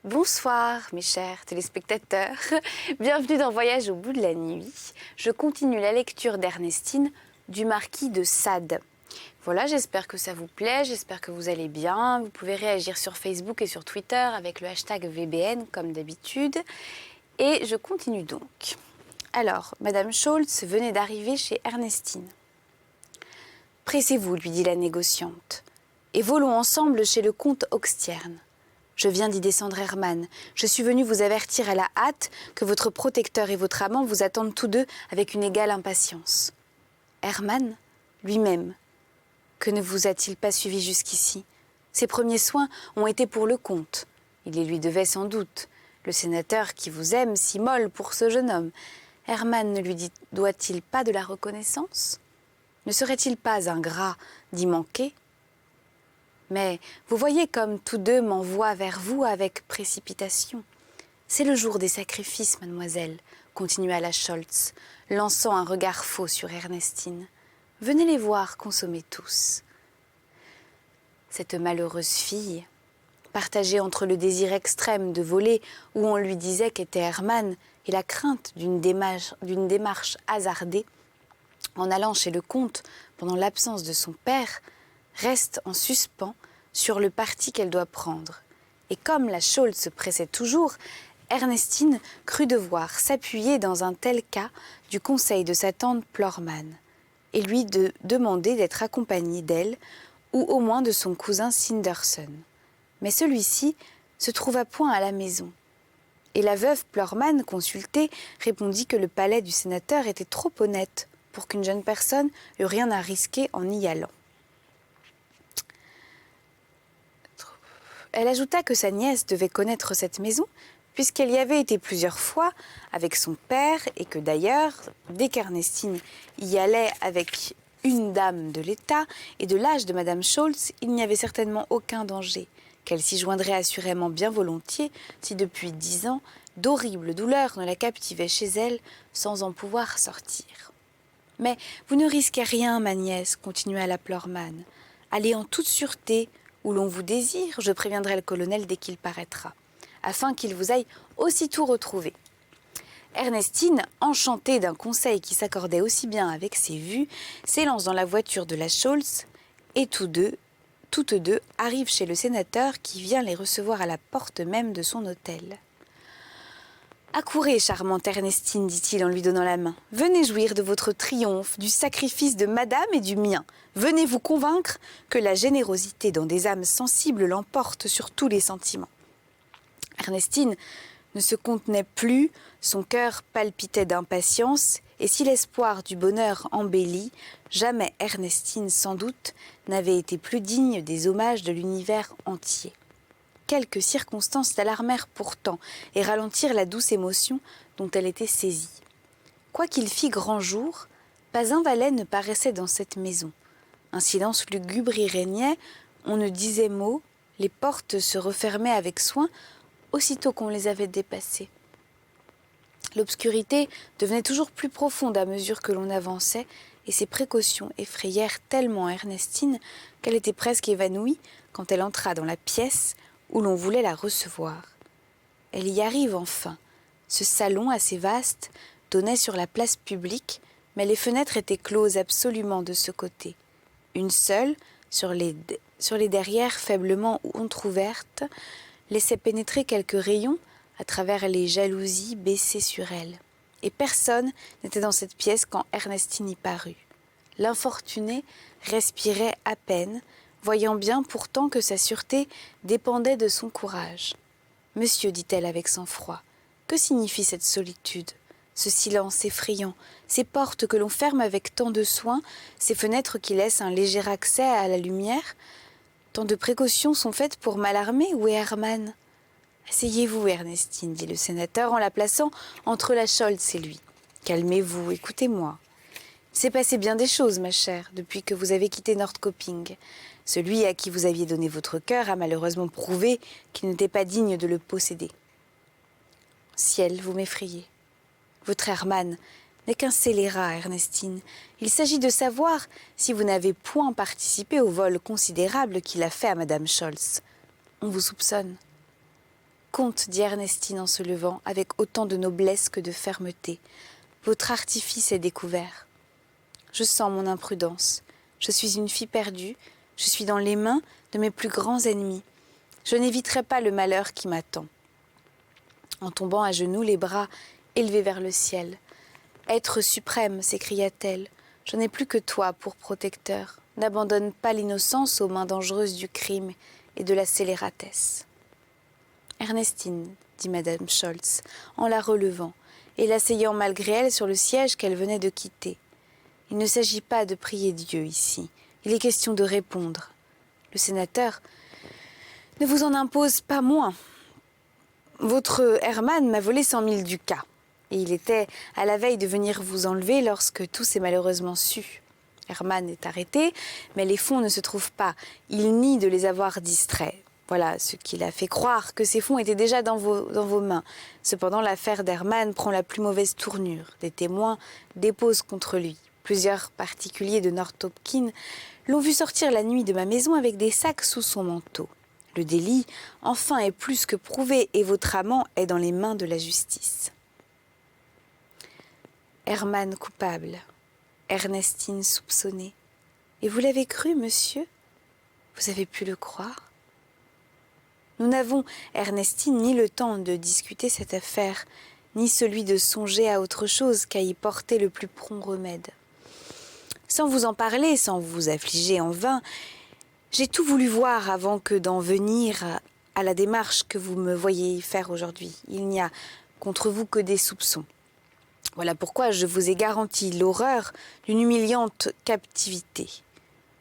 Bonsoir mes chers téléspectateurs, bienvenue dans Voyage au bout de la nuit. Je continue la lecture d'Ernestine du Marquis de Sade. Voilà, j'espère que ça vous plaît, j'espère que vous allez bien. Vous pouvez réagir sur Facebook et sur Twitter avec le hashtag VBN comme d'habitude. Et je continue donc. Alors, Madame Scholz venait d'arriver chez Ernestine. « Pressez-vous, lui dit la négociante, et volons ensemble chez le comte Oxtierne. Je viens d'y descendre Hermann. Je suis venue vous avertir à la hâte que votre protecteur et votre amant vous attendent tous deux avec une égale impatience. Hermann, lui-même, que ne vous a-t-il pas suivi jusqu'ici? Ses premiers soins ont été pour le comte. Il les lui devait sans doute. Le sénateur qui vous aime s'immole pour ce jeune homme. Hermann ne lui doit-il pas de la reconnaissance? Ne serait-il pas ingrat d'y manquer? Mais vous voyez comme tous deux m'envoient vers vous avec précipitation. C'est le jour des sacrifices, mademoiselle, continua la Scholz, lançant un regard faux sur Ernestine. Venez les voir consommer tous. Cette malheureuse fille, partagée entre le désir extrême de voler où on lui disait qu'était Hermann et la crainte d'une démarche hasardée, en allant chez le comte pendant l'absence de son père, reste en suspens sur le parti qu'elle doit prendre. Et comme la Scholz se pressait toujours, Ernestine crut devoir s'appuyer dans un tel cas du conseil de sa tante Plorman et lui demander d'être accompagnée d'elle ou au moins de son cousin Sinderson. Mais celui-ci se trouva point à la maison. Et la veuve Plorman, consultée, répondit que le palais du sénateur était trop honnête pour qu'une jeune personne eût rien à risquer en y allant. Elle ajouta que sa nièce devait connaître cette maison, puisqu'elle y avait été plusieurs fois avec son père, et que d'ailleurs, dès qu'Ernestine y allait avec une dame de l'État et de l'âge de Madame Scholz, il n'y avait certainement aucun danger, qu'elle s'y joindrait assurément bien volontiers si depuis 10 ans, d'horribles douleurs ne la captivaient chez elle sans en pouvoir sortir. « Mais vous ne risquez rien, ma nièce, continua la Plorman. Allez en toute sûreté, où l'on vous désire, je préviendrai le colonel dès qu'il paraîtra, afin qu'il vous aille aussitôt retrouver. » Ernestine, enchantée d'un conseil qui s'accordait aussi bien avec ses vues, s'élance dans la voiture de la Scholz, et toutes deux arrivent chez le sénateur qui vient les recevoir à la porte même de son hôtel. « Accourez, charmante Ernestine, dit-il en lui donnant la main. Venez jouir de votre triomphe, du sacrifice de madame et du mien. Venez vous convaincre que la générosité dans des âmes sensibles l'emporte sur tous les sentiments. » Ernestine ne se contenait plus, son cœur palpitait d'impatience, et si l'espoir du bonheur embellit, jamais Ernestine, sans doute, n'avait été plus digne des hommages de l'univers entier. Quelques circonstances l'alarmèrent pourtant et ralentirent la douce émotion dont elle était saisie. Quoiqu'il fît grand jour, pas un valet ne paraissait dans cette maison. Un silence lugubre y régnait, on ne disait mot, les portes se refermaient avec soin, aussitôt qu'on les avait dépassées. L'obscurité devenait toujours plus profonde à mesure que l'on avançait, et ses précautions effrayèrent tellement Ernestine qu'elle était presque évanouie quand elle entra dans la pièce où l'on voulait la recevoir. Elle y arrive enfin. Ce salon assez vaste donnait sur la place publique, mais les fenêtres étaient closes absolument de ce côté. Une seule, sur les derrières faiblement entr'ouvertes, laissait pénétrer quelques rayons à travers les jalousies baissées sur elle. Et personne n'était dans cette pièce quand Ernestine y parut. L'infortunée respirait à peine, voyant bien pourtant que sa sûreté dépendait de son courage. « Monsieur, dit-elle avec sang-froid, que signifie cette solitude, ce silence effrayant, ces portes que l'on ferme avec tant de soin, ces fenêtres qui laissent un léger accès à la lumière? Tant de précautions sont faites pour m'alarmer, où est Hermann ? » « Asseyez-vous, Ernestine, dit le sénateur en la plaçant entre la Scholz et lui. « Calmez-vous, écoutez-moi. Il s'est passé bien des choses, ma chère, depuis que vous avez quitté Nordkoping. Celui à qui vous aviez donné votre cœur a malheureusement prouvé qu'il n'était pas digne de le posséder. Ciel, vous m'effrayez. Votre Hermann n'est qu'un scélérat, Ernestine. Il s'agit de savoir si vous n'avez point participé au vol considérable qu'il a fait à Madame Scholz. On vous soupçonne. » Comte, dit Ernestine en se levant, avec autant de noblesse que de fermeté, votre artifice est découvert. Je sens mon imprudence. Je suis une fille perdue. Je suis dans les mains de mes plus grands ennemis. Je n'éviterai pas le malheur qui m'attend. En tombant à genoux, les bras élevés vers le ciel. Être suprême, s'écria-t-elle, je n'ai plus que toi pour protecteur. N'abandonne pas l'innocence aux mains dangereuses du crime et de la scélératesse. Ernestine, dit Madame Scholz, en la relevant et l'asseyant malgré elle sur le siège qu'elle venait de quitter. Il ne s'agit pas de prier Dieu ici, il est question de répondre. Le sénateur ne vous en impose pas moins. Votre Hermann m'a volé 100 000 ducats, et il était à la veille de venir vous enlever lorsque tout s'est malheureusement su. Hermann est arrêté, mais les fonds ne se trouvent pas. Il nie de les avoir distraits. Voilà ce qu'il a fait croire, que ces fonds étaient déjà dans vos mains. Cependant, l'affaire d'Hermann prend la plus mauvaise tournure. Des témoins déposent contre lui. Plusieurs particuliers de Northampton l'ont vu sortir la nuit de ma maison avec des sacs sous son manteau. Le délit, enfin, est plus que prouvé et votre amant est dans les mains de la justice. Hermann coupable, Ernestine soupçonnée. Et vous l'avez cru, monsieur? Vous avez pu le croire? Nous n'avons, Ernestine, ni le temps de discuter cette affaire, ni celui de songer à autre chose qu'à y porter le plus prompt remède. Sans vous en parler, sans vous affliger en vain, j'ai tout voulu voir avant que d'en venir à la démarche que vous me voyez faire aujourd'hui. Il n'y a contre vous que des soupçons. Voilà pourquoi je vous ai garanti l'horreur d'une humiliante captivité.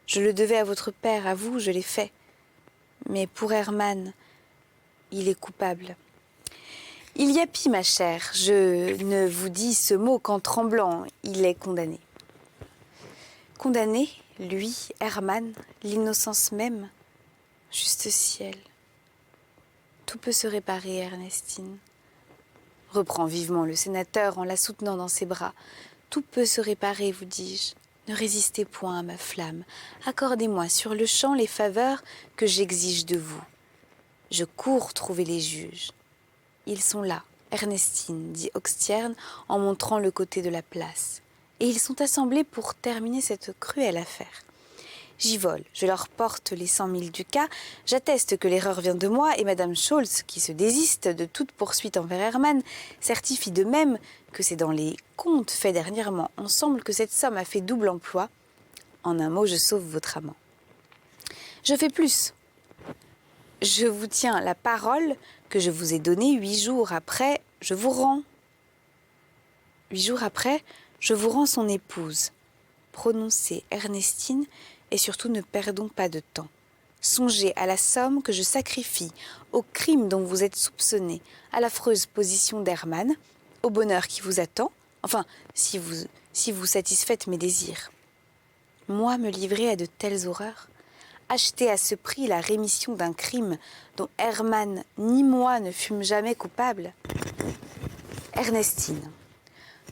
Je le devais à votre père, à vous, je l'ai fait. Mais pour Hermann, il est coupable. Il y a pis, ma chère, je ne vous dis ce mot qu'en tremblant, il est condamné. Condamné, lui, Hermann, l'innocence même, juste ciel. Tout peut se réparer, Ernestine. Reprend vivement le sénateur en la soutenant dans ses bras. Tout peut se réparer, vous dis-je. Ne résistez point à ma flamme. Accordez-moi sur le champ les faveurs que j'exige de vous. Je cours trouver les juges. Ils sont là, Ernestine, dit Oxtierne en montrant le côté de la place. Et ils sont assemblés pour terminer cette cruelle affaire. J'y vole, je leur porte les 100 000 ducats, j'atteste que l'erreur vient de moi, et Madame Scholz, qui se désiste de toute poursuite envers Hermann, certifie de même que c'est dans les comptes faits dernièrement ensemble que cette somme a fait double emploi. En un mot, je sauve votre amant. Je fais plus. Je vous tiens la parole que je vous ai donnée 8 jours après, je vous rends. 8 jours après, je vous rends son épouse. Prononcez, Ernestine, et surtout ne perdons pas de temps. Songez à la somme que je sacrifie, au crime dont vous êtes soupçonné, à l'affreuse position d'Hermann, au bonheur qui vous attend, enfin, si vous satisfaites mes désirs. Moi, me livrer à de telles horreurs, acheter à ce prix la rémission d'un crime dont Hermann ni moi ne fûmes jamais coupables. Ernestine,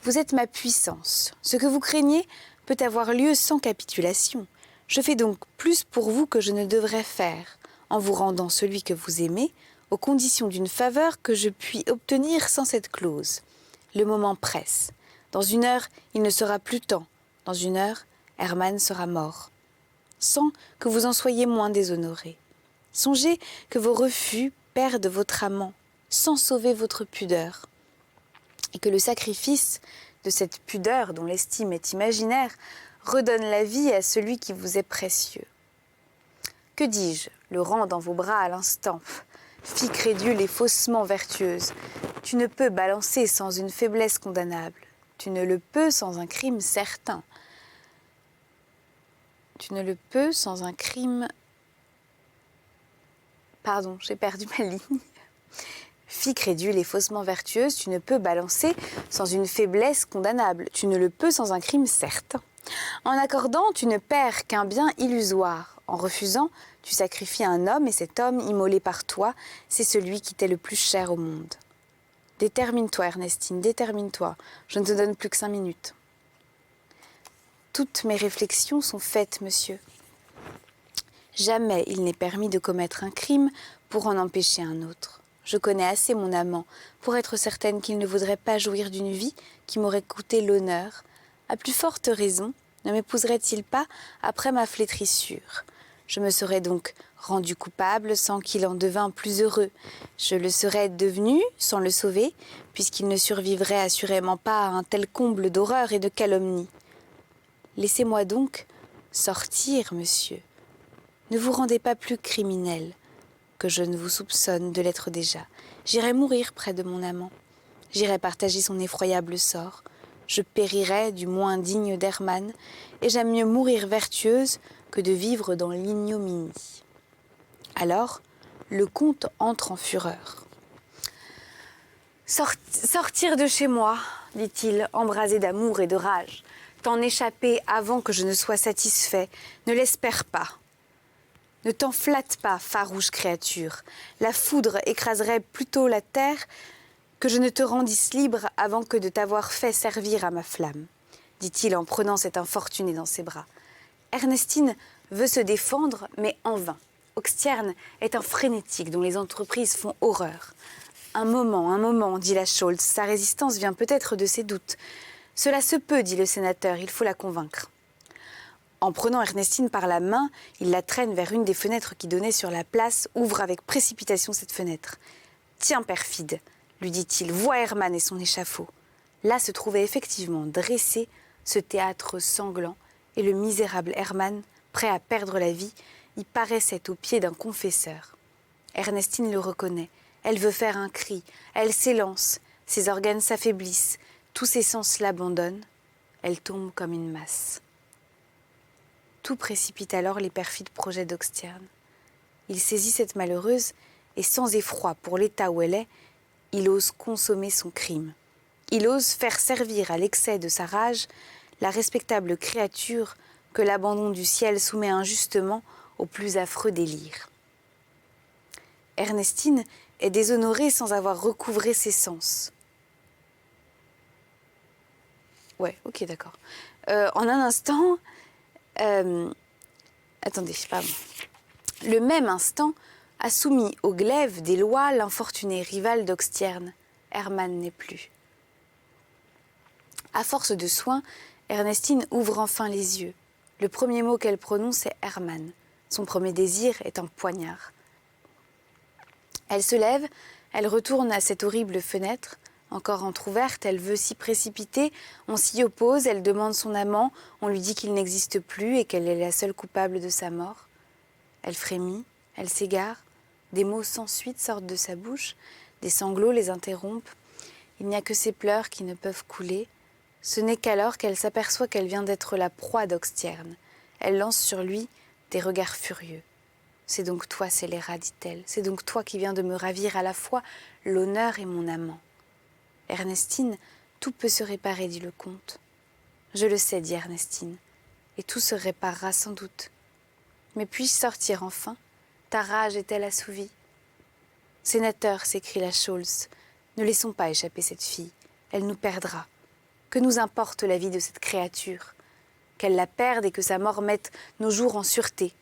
vous êtes ma puissance. Ce que vous craignez peut avoir lieu sans capitulation. Je fais donc plus pour vous que je ne devrais faire, en vous rendant celui que vous aimez, aux conditions d'une faveur que je puis obtenir sans cette clause. Le moment presse. Dans 1 heure, il ne sera plus temps. Dans 1 heure, Hermann sera mort. Sans que vous en soyez moins déshonoré. Songez que vos refus perdent votre amant, sans sauver votre pudeur. Et que le sacrifice de cette pudeur dont l'estime est imaginaire redonne la vie à celui qui vous est précieux. Que dis-je, le rend dans vos bras à l'instant. Fille crédule et faussement vertueuse, tu ne peux balancer sans une faiblesse condamnable. Tu ne le peux sans un crime certain. Tu ne le peux sans un crime... Pardon, j'ai perdu ma ligne. Fille crédule et faussement vertueuse, tu ne peux balancer sans une faiblesse condamnable. Tu ne le peux sans un crime certain. En accordant, tu ne perds qu'un bien illusoire. En refusant, tu sacrifies un homme et cet homme, immolé par toi, c'est celui qui t'est le plus cher au monde. Détermine-toi, Ernestine, détermine-toi. Je ne te donne plus que 5 minutes. Toutes mes réflexions sont faites, monsieur. Jamais il n'est permis de commettre un crime pour en empêcher un autre. Je connais assez mon amant pour être certaine qu'il ne voudrait pas jouir d'une vie qui m'aurait coûté l'honneur. À plus forte raison, ne m'épouserait-il pas après ma flétrissure? Je me serais donc rendu coupable sans qu'il en devînt plus heureux. Je le serais devenu sans le sauver, puisqu'il ne survivrait assurément pas à un tel comble d'horreur et de calomnie. Laissez-moi donc sortir, monsieur. Ne vous rendez pas plus criminel que je ne vous soupçonne de l'être déjà. J'irai mourir près de mon amant. J'irai partager son effroyable sort. Je périrai du moins digne d'Hermann, et j'aime mieux mourir vertueuse que de vivre dans l'ignominie. Alors, le comte entre en fureur. Sortir de chez moi, dit-il, embrasé d'amour et de rage. T'en échapper avant que je ne sois satisfait, ne l'espère pas. Ne t'en flatte pas, farouche créature. La foudre écraserait plutôt la terre que je ne te rendisse libre avant que de t'avoir fait servir à ma flamme, dit-il en prenant cet infortuné dans ses bras. Ernestine veut se défendre, mais en vain. Oxtierne est un frénétique dont les entreprises font horreur. Un moment, dit la Scholz, sa résistance vient peut-être de ses doutes. Cela se peut, dit le sénateur, il faut la convaincre. En prenant Ernestine par la main, il la traîne vers une des fenêtres qui donnaient sur la place, ouvre avec précipitation cette fenêtre. « Tiens, perfide !» lui dit-il, « vois Hermann et son échafaud. » Là se trouvait effectivement dressé ce théâtre sanglant, et le misérable Hermann, prêt à perdre la vie, y paraissait au pied d'un confesseur. Ernestine le reconnaît, elle veut faire un cri, elle s'élance, ses organes s'affaiblissent, tous ses sens l'abandonnent, elle tombe comme une masse. Tout précipite alors les perfides projets d'Oxtierne. Il saisit cette malheureuse et sans effroi pour l'état où elle est, il ose consommer son crime. Il ose faire servir à l'excès de sa rage la respectable créature que l'abandon du ciel soumet injustement au plus affreux délire. Ernestine est déshonorée sans avoir recouvré ses sens. Ouais, ok, d'accord. En un instant... attendez, pardon. Le même instant a soumis au glaive des lois l'infortuné rival d'Oxtierne. Hermann n'est plus. À force de soins, Ernestine ouvre enfin les yeux. Le premier mot qu'elle prononce est Hermann. Son premier désir est un poignard. Elle se lève, elle retourne à cette horrible fenêtre. Encore entr'ouverte, elle veut s'y précipiter, on s'y oppose, elle demande son amant, on lui dit qu'il n'existe plus et qu'elle est la seule coupable de sa mort. Elle frémit, elle s'égare, des mots sans suite sortent de sa bouche, des sanglots les interrompent. Il n'y a que ses pleurs qui ne peuvent couler. Ce n'est qu'alors qu'elle s'aperçoit qu'elle vient d'être la proie d'Oxtierne. Elle lance sur lui des regards furieux. « C'est donc toi, scélérat, dit-elle, c'est donc toi qui viens de me ravir à la fois l'honneur et mon amant. » Ernestine, tout peut se réparer, dit le comte. Je le sais, dit Ernestine, et tout se réparera sans doute. Mais puis-je sortir enfin? Ta rage est-elle assouvie? Sénateur, s'écrie la Scholz, ne laissons pas échapper cette fille, elle nous perdra. Que nous importe la vie de cette créature? Qu'elle la perde et que sa mort mette nos jours en sûreté.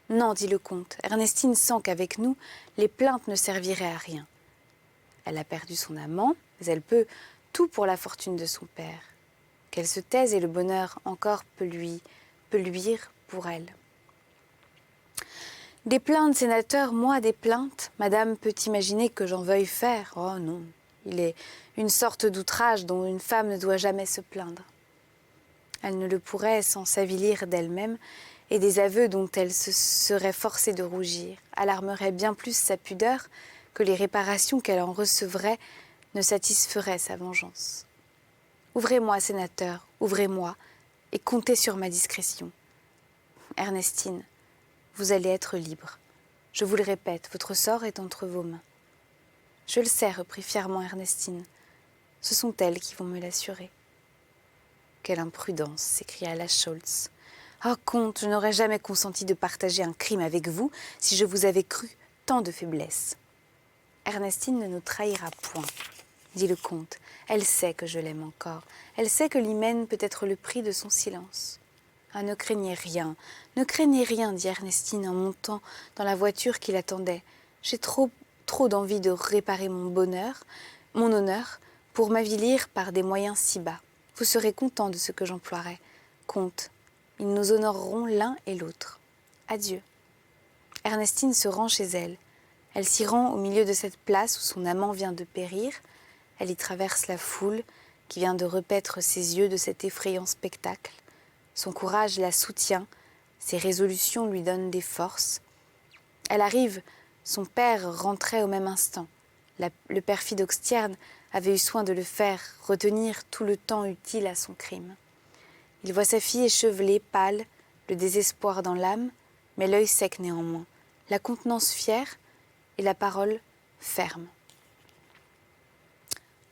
Non, dit le comte, Ernestine sent qu'avec nous, les plaintes ne serviraient à rien. Elle a perdu son amant, mais elle peut tout pour la fortune de son père. Qu'elle se taise et le bonheur encore peut luire pour elle. Des plaintes, sénateur, moi des plaintes, madame peut imaginer que j'en veuille faire. Oh non, il est une sorte d'outrage dont une femme ne doit jamais se plaindre. Elle ne le pourrait sans s'avilir d'elle-même et des aveux dont elle se serait forcée de rougir, alarmerait bien plus sa pudeur que les réparations qu'elle en recevrait ne satisferaient sa vengeance. Ouvrez-moi, sénateur, ouvrez-moi, et comptez sur ma discrétion. Ernestine, vous allez être libre. Je vous le répète, votre sort est entre vos mains. Je le sais, reprit fièrement Ernestine. Ce sont elles qui vont me l'assurer. Quelle imprudence, s'écria la Scholz. Oh, comte, je n'aurais jamais consenti de partager un crime avec vous si je vous avais cru tant de faiblesse. Ernestine ne nous trahira point, dit le comte. Elle sait que je l'aime encore. Elle sait que l'hymen peut être le prix de son silence. Ah, ne craignez rien, dit Ernestine en montant dans la voiture qui l'attendait. J'ai trop trop d'envie de réparer mon honneur, pour m'avilir par des moyens si bas. Vous serez content de ce que j'emploierai. Comte, ils nous honoreront l'un et l'autre. Adieu. Ernestine se rend chez elle. Elle s'y rend au milieu de cette place où son amant vient de périr. Elle y traverse la foule qui vient de repaître ses yeux de cet effrayant spectacle. Son courage la soutient, ses résolutions lui donnent des forces. Elle arrive, son père rentrait au même instant. Le perfide Oxtierne avait eu soin de le faire retenir tout le temps utile à son crime. Il voit sa fille échevelée, pâle, le désespoir dans l'âme, mais l'œil sec néanmoins, la contenance fière et la parole ferme.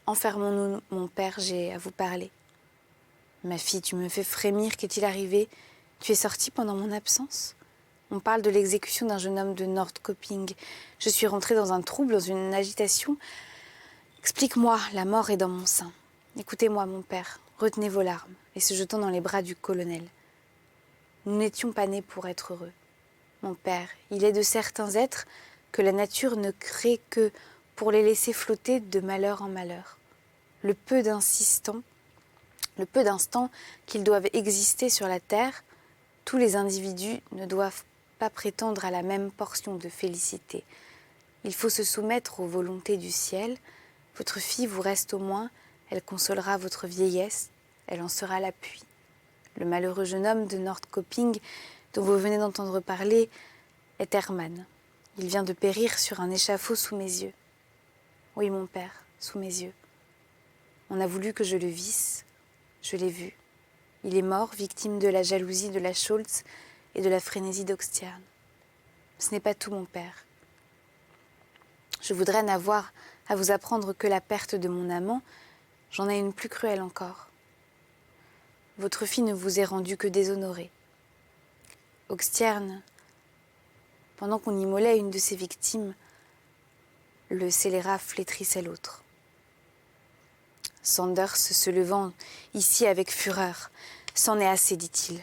Enfermons-nous, mon père, j'ai à vous parler. Ma fille, tu me fais frémir, qu'est-il arrivé? Tu es sortie pendant mon absence? On parle de l'exécution d'un jeune homme de Nordkoping. Je suis rentrée dans un trouble, dans une agitation. Explique-moi, la mort est dans mon sein. Écoutez-moi, mon père, retenez vos larmes, et se jetant dans les bras du colonel. Nous n'étions pas nés pour être heureux. Mon père, il est de certains êtres que la nature ne crée que pour les laisser flotter de malheur en malheur. Le peu d'instants qu'ils doivent exister sur la terre, tous les individus ne doivent pas prétendre à la même portion de félicité. Il faut se soumettre aux volontés du ciel. Votre fille vous reste au moins, elle consolera votre vieillesse, elle en sera l'appui. Le malheureux jeune homme de Nordkoping, dont vous venez d'entendre parler, est Hermann. Il vient de périr sur un échafaud sous mes yeux. Oui, mon père, sous mes yeux. On a voulu que je le visse, je l'ai vu. Il est mort, victime de la jalousie de la Scholz et de la frénésie d'Oxtierne. Ce n'est pas tout, mon père. Je voudrais n'avoir à vous apprendre que la perte de mon amant, j'en ai une plus cruelle encore. Votre fille ne vous est rendue que déshonorée. Oxtierne, pendant qu'on immolait une de ses victimes, le scélérat flétrissait l'autre. Sanders, se levant ici avec fureur, « C'en est assez, dit-il.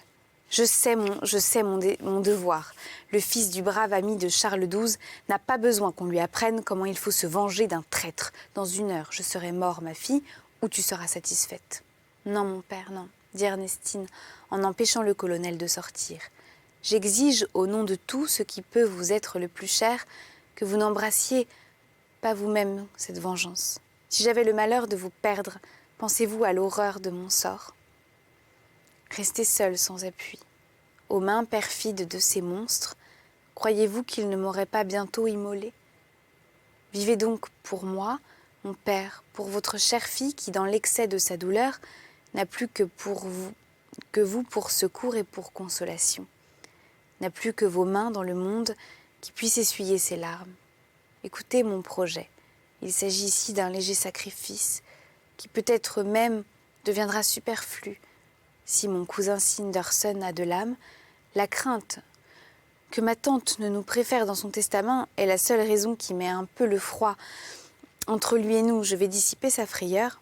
Je sais mon devoir. Le fils du brave ami de Charles XII n'a pas besoin qu'on lui apprenne comment il faut se venger d'un traître. Dans 1 heure, je serai mort, ma fille, ou tu seras satisfaite. » « Non, mon père, non, » dit Ernestine, en empêchant le colonel de sortir. « J'exige, au nom de tout ce qui peut vous être le plus cher, que vous n'embrassiez pas vous-même cette vengeance. Si j'avais le malheur de vous perdre, pensez-vous à l'horreur de mon sort? Restez seul sans appui, aux mains perfides de ces monstres, croyez-vous qu'ils ne m'auraient pas bientôt immolé? Vivez donc pour moi, mon père, pour votre chère fille qui, dans l'excès de sa douleur, n'a plus que vous pour secours et pour consolation, n'a plus que vos mains dans le monde qui puissent essuyer ses larmes. Écoutez mon projet. Il s'agit ici d'un léger sacrifice qui peut-être même deviendra superflu. Si mon cousin Sinderson a de l'âme, la crainte que ma tante ne nous préfère dans son testament est la seule raison qui met un peu le froid entre lui et nous. Je vais dissiper sa frayeur.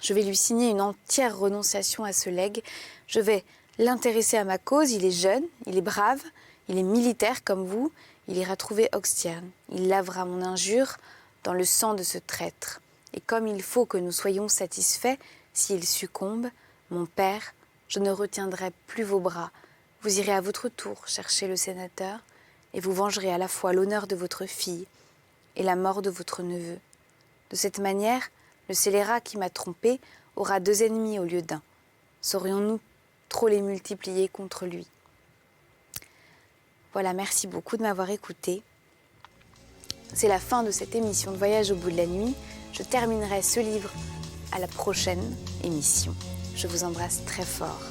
Je vais lui signer une entière renonciation à ce legs. Je vais l'intéresser à ma cause. Il est jeune, il est brave, il est militaire comme vous. Il ira trouver Oxtierne. Il lavera mon injure dans le sang de ce traître. Et comme il faut que nous soyons satisfaits, s'il succombe, mon père, je ne retiendrai plus vos bras. Vous irez à votre tour chercher le sénateur et vous vengerez à la fois l'honneur de votre fille et la mort de votre neveu. De cette manière, le scélérat qui m'a trompé aura 2 ennemis au lieu d'1. Saurions-nous trop les multiplier contre lui? Voilà, merci beaucoup de m'avoir écouté. C'est la fin de cette émission de Voyage au bout de la nuit. Je terminerai ce livre à la prochaine émission. Je vous embrasse très fort.